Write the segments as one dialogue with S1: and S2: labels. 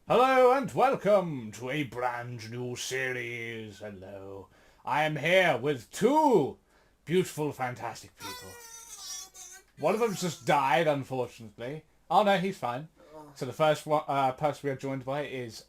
S1: Hello and welcome to a brand new series. Hello. I am here with two beautiful, fantastic people. One of them just died, unfortunately. Oh no, he's fine. So the first one, person we are joined by is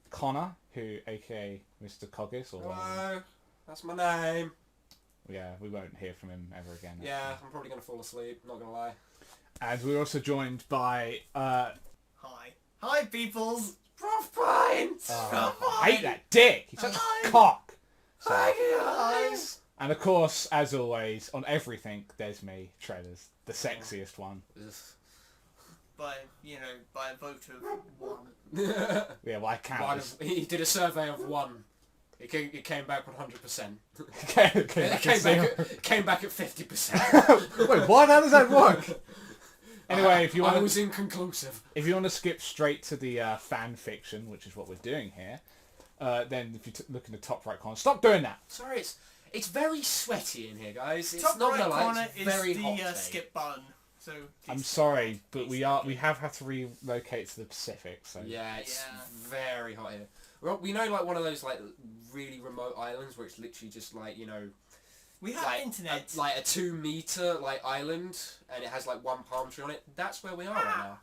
S1: Connor, who, aka Mr. Coggis. Or
S2: Hello, that's my name.
S1: Yeah, we won't hear from him ever again.
S2: Yeah, I'm probably going to fall asleep, not going to lie.
S1: And we're also joined by...
S3: Hi. Hi, peoples!
S2: Prof Pines!
S1: I hate that dick! He's such a cock! So,
S2: Hi guys!
S1: and of course, as always, on everything, there's me, Treaderz, the sexiest one.
S3: By a vote of one.
S1: Yeah, well, I can't.
S2: He did a survey of one. It came back 100%. It came back at 50%.
S1: Wait, what? How does that work? Anyway, if you want,
S2: I was inconclusive.
S1: If you want to skip straight to the fan fiction, which is what we're doing here, then if you look in the top right corner, stop doing that.
S2: Sorry, it's very sweaty in here, guys. It's
S3: Top
S2: not
S3: right
S2: gonna lie,
S3: corner
S2: it's very
S3: is
S2: hot
S3: the
S2: today.
S3: skip button. So
S1: I'm sorry, but we have had to relocate to the Pacific. So
S2: Yeah, it's very hot here. We know like one of those like really remote islands where it's literally just like, you know,
S3: we have
S2: like
S3: internet.
S2: like a 2 meter like island, and it has like one palm tree on it. That's where we are right now.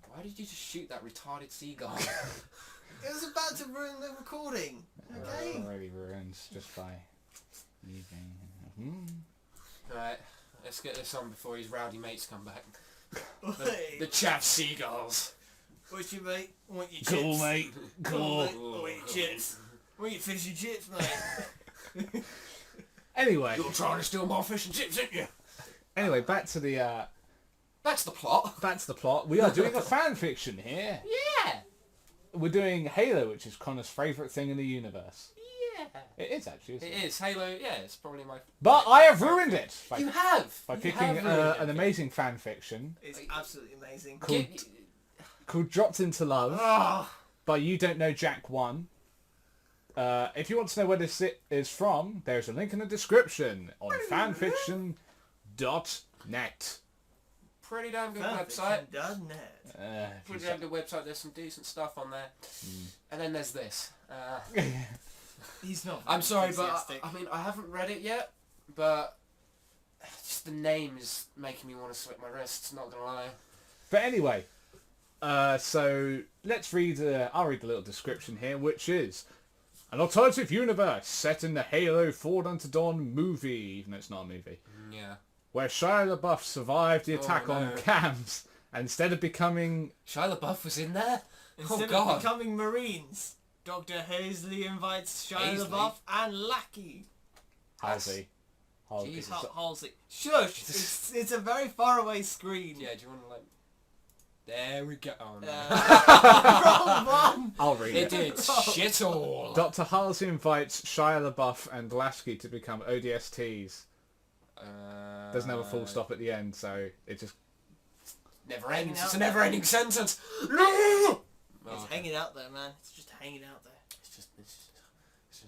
S2: Why did you just shoot that retarded seagull?
S3: It was about to ruin the recording. Okay.
S1: already ruined just by leaving.
S2: Right, let's get this on before his rowdy mates come back.
S3: Oi.
S2: The chav seagulls.
S3: What's your mate? Want your chips?
S1: Cool, mate. Cool.
S3: Mate. Want your chips? Want your fish and chips, mate?
S1: Anyway,
S2: You're trying to steal my fish and chips, aren't you?
S1: anyway, back to the
S2: That's the plot.
S1: plot. We are doing a fan fiction here.
S2: Yeah.
S1: We're doing Halo, which is Connor's favourite thing in the universe.
S2: Yeah.
S1: It is actually. Isn't it?
S2: It is. Halo, yeah, it's probably my...
S1: But I have ruined it by,
S2: You have!
S1: by
S2: You
S1: picking
S2: have ruined
S1: an
S2: it.
S1: amazing fan fiction
S3: It's absolutely amazing.
S1: called, called Dropped Into Love
S2: Oh,
S1: by You Don't Know Jack 1. If you want to know where this is from, there's a link in the description on fanfiction.net.
S2: pretty damn good website.
S3: Fanfiction.net.
S2: Pretty damn good website. There's some decent stuff on there. And then there's this.
S3: He's not.
S2: I'm sorry, but
S3: enthusiastic.
S2: I mean, I haven't read it yet, but just the name is making me want to sweat my wrists, not gonna lie.
S1: But anyway, so let's read, I'll read the little description here, which is an alternative universe set in the Halo Forward Unto Dawn movie, even though it's not a movie,
S2: Yeah.
S1: where Shia LaBeouf survived the
S2: Oh,
S1: attack on
S2: no.
S1: cams, and instead of becoming...
S2: Shia LaBeouf was in there?
S3: Instead
S2: God.
S3: of becoming Marines, Dr. Hazley invites Shia
S2: Hazley?
S3: LaBeouf and Lackey.
S1: Halsey.
S2: Jesus.
S3: Halsey. Shush! It's a very far away screen.
S2: Yeah, do you want to like... There we go. Oh, no.
S3: Wrong one!
S1: I'll read
S2: It
S1: it.
S2: did shit all.
S1: Dr. Halsey invites Shia LaBeouf and Lasky to become ODSTs. Doesn't have a full stop at the end, so it just...
S2: Never ends.
S3: out
S2: It's a
S3: there.
S2: never-ending sentence. No!
S3: It's hanging out there, man. It's just hanging out there.
S2: It's just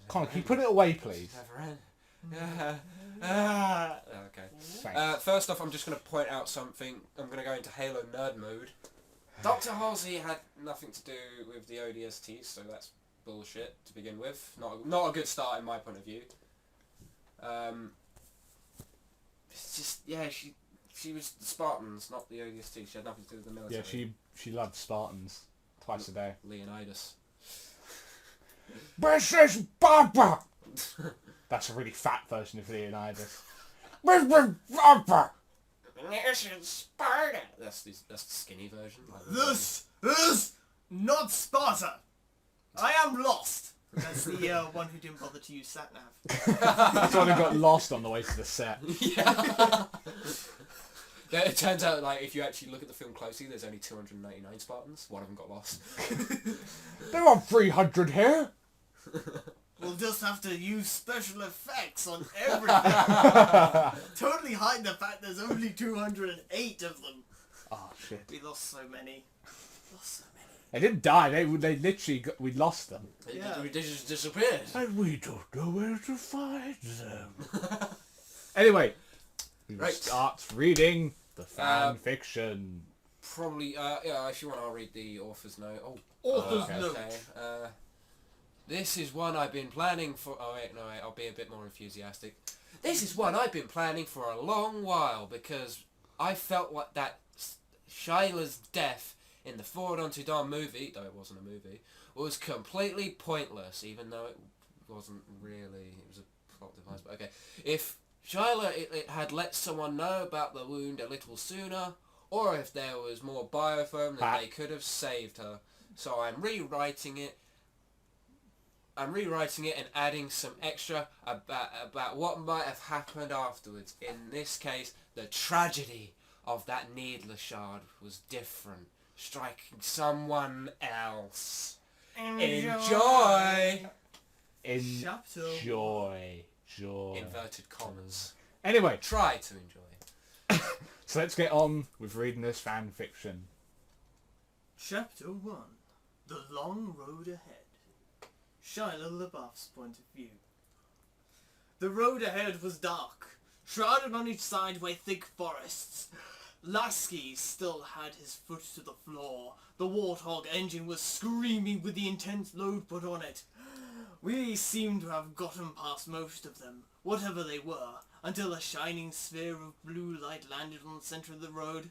S1: Connor, can you put it away, please?
S2: never end. Okay.
S1: Thanks.
S2: First off, I'm just going to point out something. I'm going to go into Halo nerd mode. Dr. Halsey had nothing to do with the ODST, so that's bullshit to begin with. Not a good start in my point of view. It's just, yeah, she was the Spartans, not the ODST. She had nothing to do with the military.
S1: Yeah, she loved Spartans twice a day.
S2: Leonidas.
S1: British Barbara! That's a really fat version of Leonidas. British Barbara!
S2: This is Sparta! That's the skinny version.
S3: This is not Sparta. I am lost. That's the one who didn't bother to use sat-nav.
S1: That's one who got lost on the way to the set.
S2: Yeah. It turns out, like, if you actually look at the film closely, there's only 299 Spartans. One of them got lost.
S1: There are 300 here!
S3: We'll just have to use special effects on everything. Totally hide the fact there's only 208 of them.
S1: Oh shit.
S3: We lost so many.
S1: They didn't die, they literally we lost them.
S3: Yeah.
S2: They just disappeared.
S1: And we don't know where to find them. Anyway, we
S2: Right.
S1: start reading the fan fiction.
S2: probably, yeah, if you want, I'll read the author's note. Oh,
S3: Author's
S1: okay.
S3: note.
S2: okay. This is one I've been planning for... Oh, wait, no, wait, I'll be a bit more enthusiastic. This is one I've been planning for a long while because I felt like that Shayla's death in the Forward Unto Dawn movie, though it wasn't a movie, was completely pointless, even though it wasn't really... It was a plot device, but okay. If Shayla it had let someone know about the wound a little sooner, or if there was more biofilm, then they could have saved her. So I'm rewriting it and adding some extra about what might have happened afterwards. In this case, the tragedy of that needless shard was different, striking someone else. Enjoy!
S1: Enjoy. Joy.
S2: Inverted commas.
S1: Anyway,
S2: Try to enjoy.
S1: so let's get on with reading this fan fiction.
S3: Chapter 1. The Long Road Ahead. Shia LaBeouf's point of view. The road ahead was dark, shrouded on each side by thick forests. Lasky still had his foot to the floor. The Warthog engine was screaming with the intense load put on it. We seemed to have gotten past most of them, whatever they were, until a shining sphere of blue light landed on the center of the road.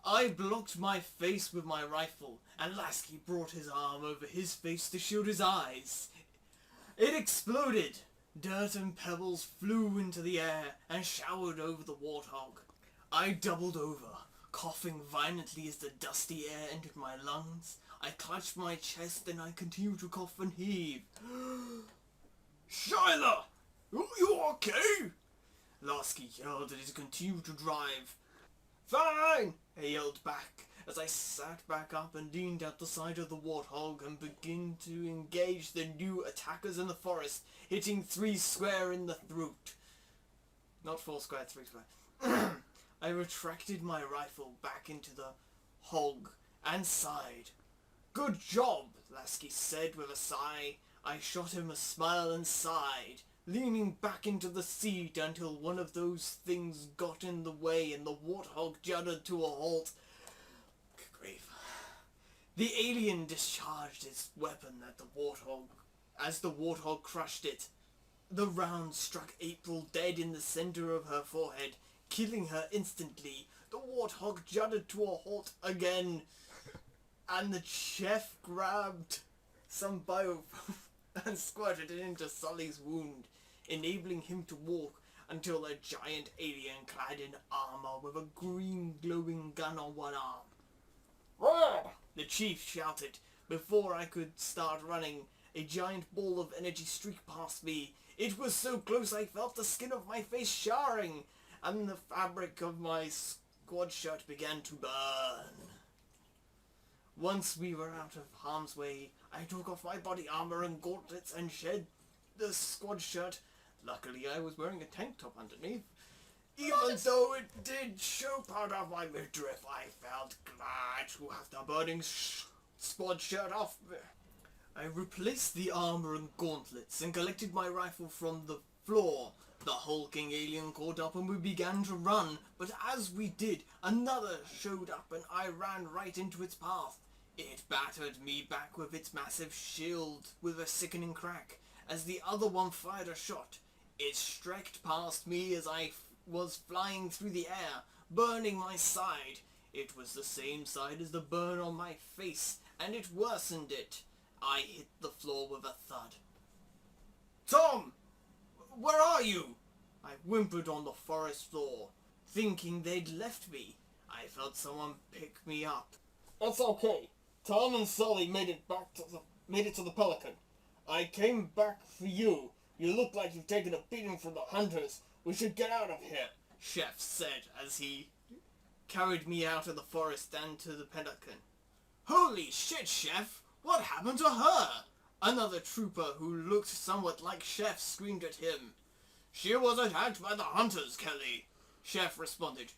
S3: I blocked my face with my rifle, and Lasky brought his arm over his face to shield his eyes. It exploded. Dirt and pebbles flew into the air and showered over the Warthog. I doubled over, coughing violently as the dusty air entered my lungs. I clutched my chest and I continued to cough and heave. Shyla! Are you okay? Lasky yelled as he continued to drive. Fine! I yelled back as I sat back up and leaned out the side of the Warthog and began to engage the new attackers in the forest, hitting 3 square in the throat. Not 4 square, 3 square. I retracted my rifle back into the hog and sighed. Good job, Lasky said with a sigh. I shot him a smile and sighed, leaning back into the seat until one of those things got in the way and the Warthog juddered to a halt. Good grief. The alien discharged its weapon at the Warthog as the Warthog crushed it. The round struck April dead in the center of her forehead, killing her instantly. The Warthog juddered to a halt again, and the chef grabbed some biofilm and squirted it into Sully's wound, enabling him to walk until a giant alien clad in armor with a green glowing gun on one arm. Roar! The chief shouted. Before I could start running, a giant ball of energy streaked past me. It was so close I felt the skin of my face charring, and the fabric of my squad shirt began to burn. Once we were out of harm's way, I took off my body armor and gauntlets and shed the squad shirt. Luckily, I was wearing a tank top underneath. Even though it did show part of my midriff, I felt glad to have the burning squad shirt off. I replaced the armor and gauntlets and collected my rifle from the floor. The hulking alien caught up and we began to run, but as we did, another showed up and I ran right into its path. It battered me back with its massive shield with a sickening crack. As the other one fired a shot, it streaked past me as I was flying through the air, burning my side. It was the same side as the burn on my face, and it worsened it. I hit the floor with a thud. Tom! Where are you? I whimpered on the forest floor, thinking they'd left me. I felt someone pick me up. That's okay. Tom and Sully made it to the Pelican. I came back for you. You look like you've taken a beating from the hunters. We should get out of here, Chef said as he carried me out of the forest and to the Pelican. Holy shit, Chef! What happened to her? Another trooper who looked somewhat like Chef screamed at him. She was attacked by the hunters, Kelly, Chef responded.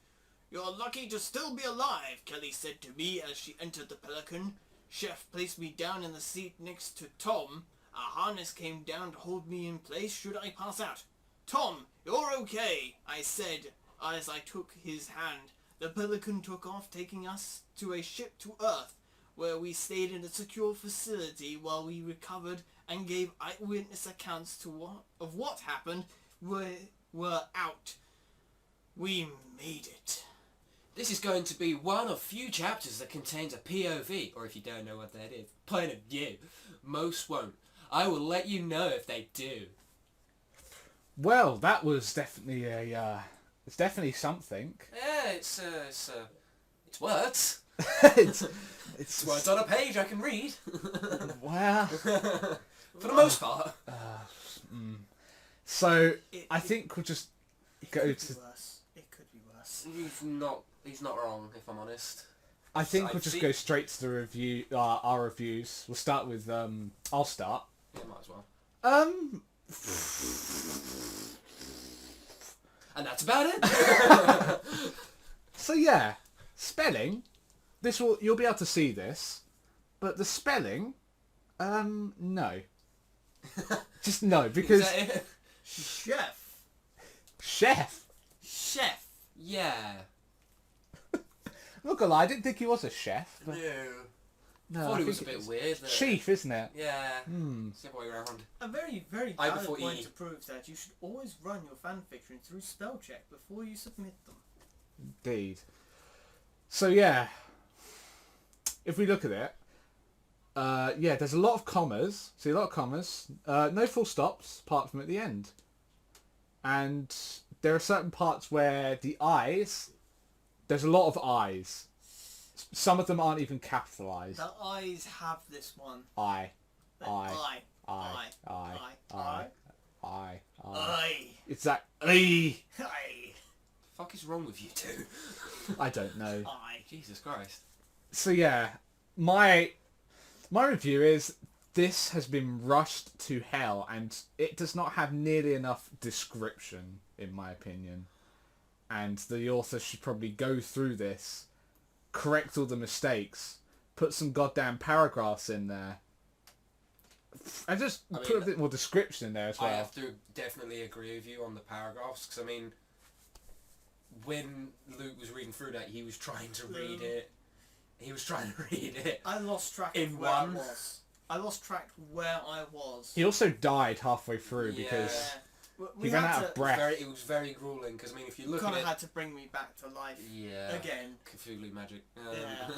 S3: You're lucky to still be alive, Kelly said to me as she entered the Pelican. Chef placed me down in the seat next to Tom. A harness came down to hold me in place should I pass out. Tom, you're okay, I said as I took his hand. The Pelican took off, taking us to a ship to Earth, where we stayed in a secure facility while we recovered and gave eyewitness accounts of what happened. We're out. We made it.
S2: This is going to be one of few chapters that contains a POV, or if you don't know what that is, point of view. Most won't. I will let you know if they do.
S1: Well, that was definitely it's definitely something.
S2: Yeah, it's words.
S1: it's
S2: It's words on a page I can read.
S1: Well,
S2: For the most part.
S1: so I think we'll just go
S3: It
S1: to.
S3: could be worse. It could be worse.
S2: He's not wrong, if I'm honest.
S1: I think we'll
S2: I've
S1: just
S2: seen-
S1: go straight to the review. Our reviews. We'll start with. I'll start.
S2: Yeah, might as well. And that's about it.
S1: So yeah, spelling. You'll be able to see this, but the spelling, no. Just no, because
S2: Is that it?
S3: Chef.
S1: chef.
S3: Chef.
S2: Yeah.
S1: I'm not gonna lie, I didn't think he was a chef. But
S2: No.
S1: no,
S2: I thought
S1: I
S2: it was a
S1: think
S2: bit
S1: it's
S2: weird.
S1: chief, isn't it?
S2: Yeah.
S1: Hmm.
S2: It's the other way around.
S3: A very, very
S2: I
S3: valid
S2: before
S3: point
S2: E.
S3: to prove that you should always run your fanfiction through spell check before you submit them.
S1: Indeed. So yeah, if we look at it, yeah, there's a lot of commas. See a lot of commas. No full stops apart from at the end. And there are certain parts where the eyes, there's a lot of eyes. Some of them aren't even capitalized.
S3: The eyes have this one.
S1: I.
S3: The
S1: I.
S3: I.
S1: I. It's that I.
S2: Fuck is wrong with you two?
S1: I don't know.
S3: I.
S2: Jesus Christ.
S1: So yeah, my review is this has been rushed to hell, and it does not have nearly enough description, in my opinion. And the author should probably go through this, correct all the mistakes, put some goddamn paragraphs in there, and just
S2: I
S1: put a
S2: mean,
S1: bit more description in there as
S2: I
S1: well.
S2: have to definitely agree with you on the paragraphs, because I mean, when Luke was reading through that, he was trying to read it. He was trying to read it.
S3: I lost track
S2: In
S3: of where I
S2: one.
S3: was. I lost track of where I was.
S1: He also died halfway through because
S3: We
S1: he ran
S3: had
S1: out
S3: to,
S1: of breath.
S2: It was very grueling, because I mean, if you look
S3: kind
S2: at
S3: of
S2: it,
S3: had to bring me back to life
S2: yeah,
S3: again.
S2: Cthulhu magic.
S3: Yeah.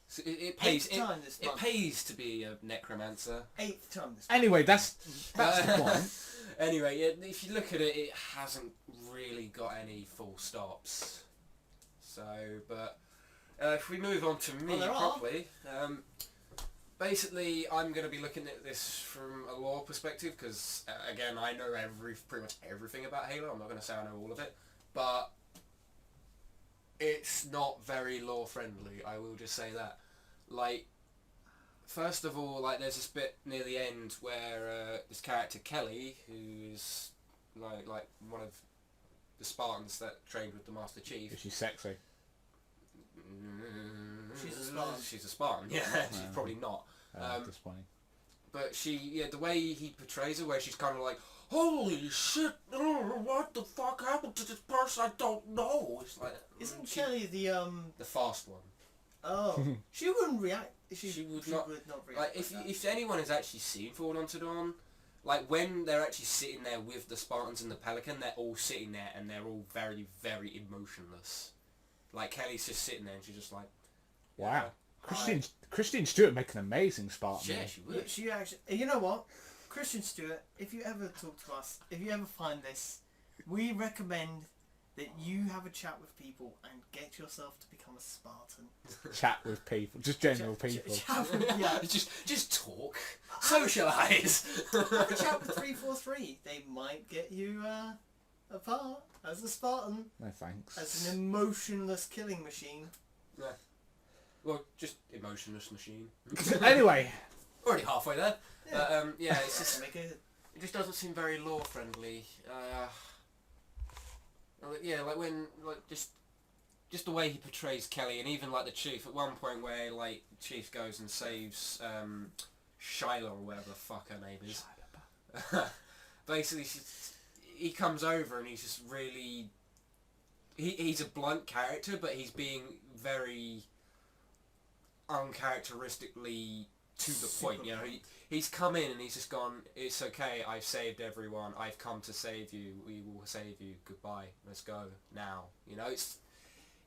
S2: So it pays.
S3: Eighth time this
S2: It
S3: month.
S2: pays to be a necromancer.
S3: 8th time this month.
S1: Anyway, that's the point.
S2: Anyway, yeah, if you look at it, it hasn't really got any full stops. So, but if we move on to me
S3: Well, there are.
S2: properly, basically, I'm going to be looking at this from a lore perspective because, again, I know pretty much everything about Halo. I'm not going to say I know all of it, but it's not very lore friendly. I will just say that. Like, first of all, like there's this bit near the end where this character Kelly, who is like one of the Spartans that trained with the Master Chief.
S1: She's sexy.
S3: She's a Spartan.
S2: She's a Spartan. Yeah, she's probably not.
S1: Disappointing.
S2: But the way he portrays her, where she's kind of like, "Holy shit! What the fuck happened to this person? I don't know." It's like,
S3: Isn't Kelly the
S2: the fast one?
S3: Oh, she wouldn't react.
S2: She would not
S3: react.
S2: Like if anyone has actually seen Forward Unto Dawn, like when they're actually sitting there with the Spartans and the Pelican, they're all sitting there and they're all very, very emotionless. Like Kelly's just sitting there and she's just like,
S1: Wow. Christine Stewart make an amazing Spartan.
S2: yeah, she would.
S3: She actually. You know what, Christian Stewart, if you ever talk to us, if you ever find this, we recommend that you have a chat with people and get yourself to become a Spartan.
S1: Chat with people, just general people.
S3: Yeah.
S2: just talk, socialise.
S3: Have a chat with 343. They might get you a part as a Spartan,
S1: No thanks.
S3: as an emotionless killing machine.
S2: Yeah. Well, just emotionless machine.
S1: Anyway,
S2: Already halfway there.
S3: Yeah.
S2: Yeah, it's just.
S3: Make it.
S2: It just doesn't seem very lore friendly. Yeah, like when just the way he portrays Kelly, and even like the Chief at one point where like Chief goes and saves Shyla or whatever the fuck her name is. Basically, he comes over and he's he's a blunt character, but he's being very uncharacteristically to the point. You know, he's come in and he's just gone, it's okay, I've saved everyone, I've come to save you, we will save you, goodbye, let's go now. You know,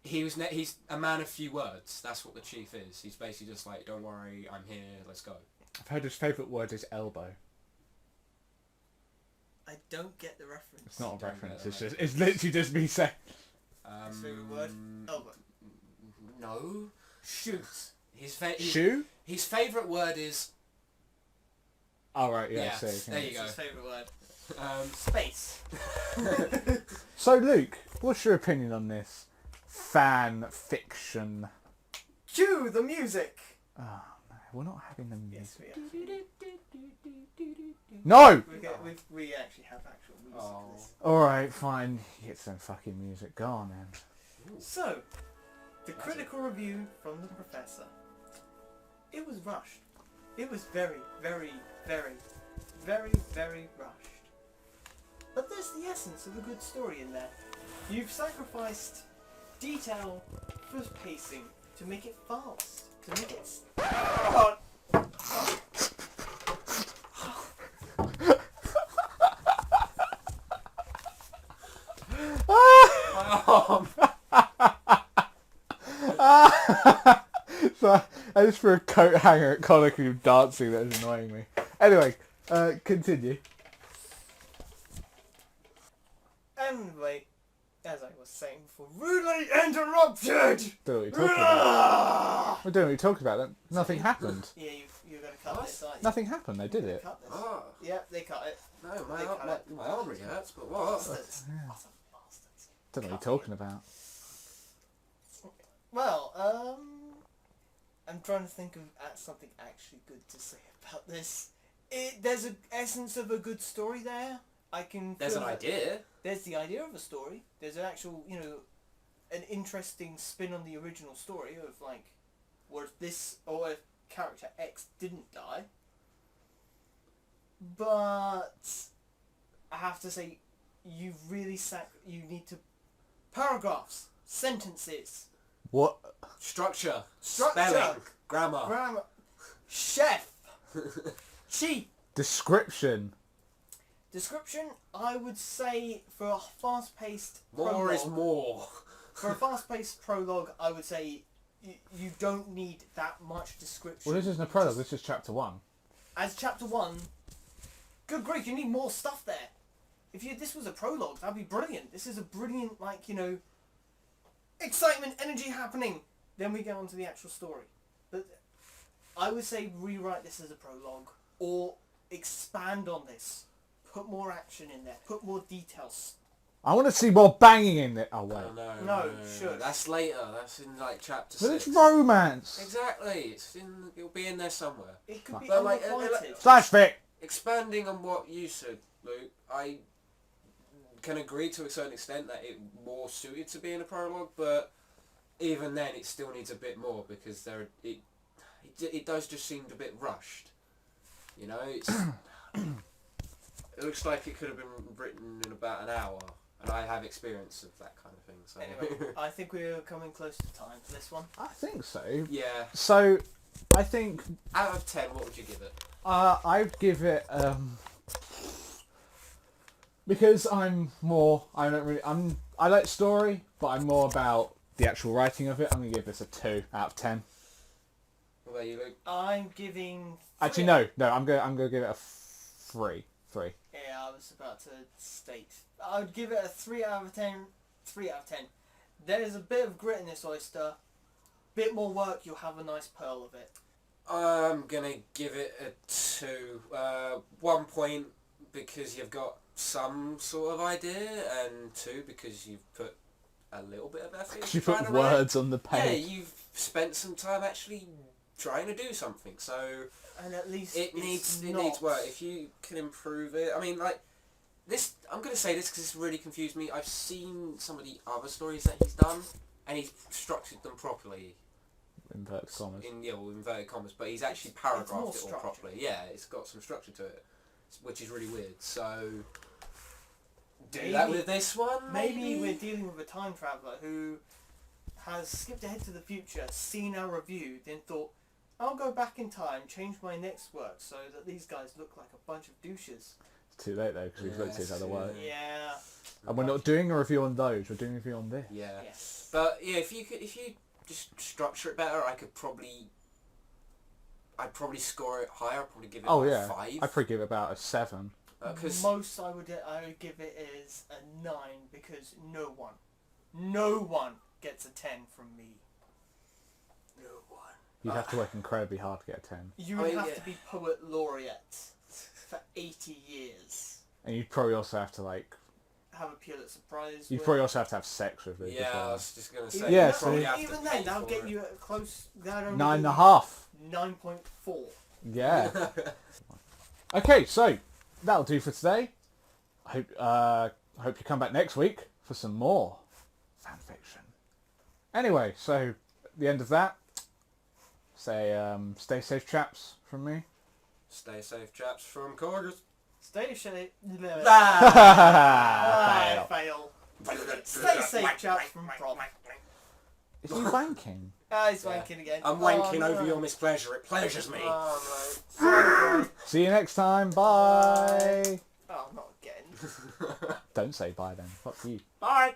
S2: he's a man of few words. That's what the chief is. He's basically just like, don't worry, I'm here, let's go.
S1: I've heard his favourite word is elbow.
S3: I don't get the reference.
S1: It's not a
S2: Don't
S1: reference.
S2: get
S1: It's
S2: it,
S1: just it's literally just me saying.
S3: His favourite word? Elbow.
S2: No.
S3: Shoot.
S1: Shoe.
S2: His favourite word is...
S1: Oh right, yeah.
S2: Yeah,
S1: So,
S2: there you
S3: It's
S2: go.
S3: his favourite word.
S2: Space.
S1: So Luke, what's your opinion on this fan fiction?
S3: Cue the music!
S1: Oh no, we're not having the music.
S3: Yes, we are.
S1: No!
S3: We actually have actual music
S2: Oh.
S3: for this.
S1: Alright, fine. Get some fucking music. Go on then.
S3: So, the critical review from the professor. It was rushed. It was very, very, very, very, very rushed. But there's the essence of a good story in there. You've sacrificed detail for pacing to make it fast. To make it...
S1: So I just threw a coat hanger at Connor who's dancing. That is annoying me. Anyway, continue.
S3: Anyway, as I was saying before, rudely interrupted!
S1: Don't know what you're talking about. We don't know what you're talking about. Nothing happened.
S3: Yeah, you're going to cut
S2: What?
S3: this, aren't you?
S1: Nothing happened. They did it.
S3: Cut this.
S2: Oh.
S3: Yep, they cut it.
S2: No,
S3: They cut it.
S2: my arm really hurts, but what?
S3: Bastards.
S1: Yeah.
S3: Utter bastards.
S1: Don't know what you're talking about.
S3: Well, I'm trying to think of something actually good to say about this. There's an essence of a good story there.
S2: There's an idea.
S3: There's the idea of a story. There's an actual, an interesting spin on the original story of like, what if this, or if character X didn't die. But I have to say, you really you need to paragraphs, sentences,
S1: What?
S2: Structure.
S3: Structure.
S2: Spelling. Grammar.
S3: grammar, chef, chief.
S1: Description.
S3: Description, I would say for a fast-paced
S2: More
S3: prologue,
S2: is more.
S3: for a fast-paced prologue, I would say you don't need that much description.
S1: Well, this isn't a prologue. This is chapter 1.
S3: As chapter 1, good grief, you need more stuff there. If this was a prologue, that'd be brilliant. This is a brilliant, excitement, energy happening. Then we get on to the actual story. But I would say rewrite this as a prologue, or expand on this. Put more action in there. Put more details.
S1: I want to see more banging in it. Oh, wait.
S2: Oh,
S3: No, sure.
S2: That's later. That's in chapter
S1: But
S2: 6.
S1: it's romance.
S2: Exactly. It'll be in there somewhere.
S3: It could be
S2: But,
S3: unappointed.
S1: Slash fic.
S2: Expanding on what you said, Luke, I can agree to a certain extent that it more suited to being a prologue, but even then it still needs a bit more because it does just seem a bit rushed. It's it looks like it could have been written in about an hour, and I have experience of that kind of thing. So
S3: Anyway, I think we're coming close to time for this one.
S1: I think so.
S2: yeah,
S1: So, I think
S2: out of 10, what would you give it?
S1: I'd give it because I like story, but I'm more about the actual writing of it. I'm gonna give this a 2 out of 10.
S2: What about you, Luke?
S3: I'm giving...
S1: Actually, no. I'm gonna give it a 3. 3.
S3: Yeah, I was about to state. I would give it a 3 out of 10. 3 out of 10. There's a bit of grit in this oyster. Bit more work, you'll have a nice pearl of it.
S2: I'm gonna give it a 2. 1 point because you've got some sort of idea, and 2 because you've put a little bit of effort.
S1: You put words on the
S2: Yeah,
S1: page.
S2: you've spent some time actually trying to do something. So
S3: And at least
S2: it needs work. If you can improve it, I mean, this. I'm gonna say this because it's really confused me. I've seen some of the other stories that he's done, and he's structured them properly.
S1: Inverted commas.
S2: Inverted commas, but he's actually
S3: It's more
S2: paragraphed it all
S3: structured.
S2: properly. Yeah, it's got some structure to it, which is really weird. So do that with this one,
S3: Maybe we're dealing with a time traveller who has skipped ahead to the future, seen our review, then thought, I'll go back in time, change my next work so that these guys look like a bunch of douches.
S1: It's too late though because we've looked at his other work.
S3: Yeah.
S1: And we're not doing a review on those. We're doing a review on this.
S2: Yeah.
S3: Yes.
S2: But yeah, if you just structure it better, I'd probably score it higher. I'd probably give it like 5.
S1: I'd probably give it about a 7.
S3: Most I would give it is a 9 because no one gets a 10 from me. No one.
S1: You'd have to work incredibly hard to get a 10.
S3: You would have to be poet laureate for 80 years.
S1: And you'd probably also have to like...
S3: Have a Pulitzer Prize.
S1: You'd probably also have to have sex with it.
S2: Yeah, I was just going to say.
S1: Yeah,
S2: you'd
S1: so
S2: probably have to
S3: even
S2: pay
S3: then, that'll
S2: for
S3: get
S2: it.
S3: you at close...
S1: 9.5.
S3: 9.4.
S1: Yeah. Okay, so that'll do for today. I hope you come back next week for some more fan fiction. Anyway, so at the end of that, say stay safe, chaps, from me.
S2: Stay safe, chaps, from Corgers.
S3: Stay safe.
S1: Fail.
S3: Fail. Stay safe, chaps, from Prom.
S1: Is he wanking?
S3: He's wanking again.
S2: I'm wanking over your mispleasure. It pleasures me.
S3: Oh, right.
S1: See you next time. Bye.
S3: Oh, not again.
S1: Don't say bye then. Fuck you.
S2: Bye.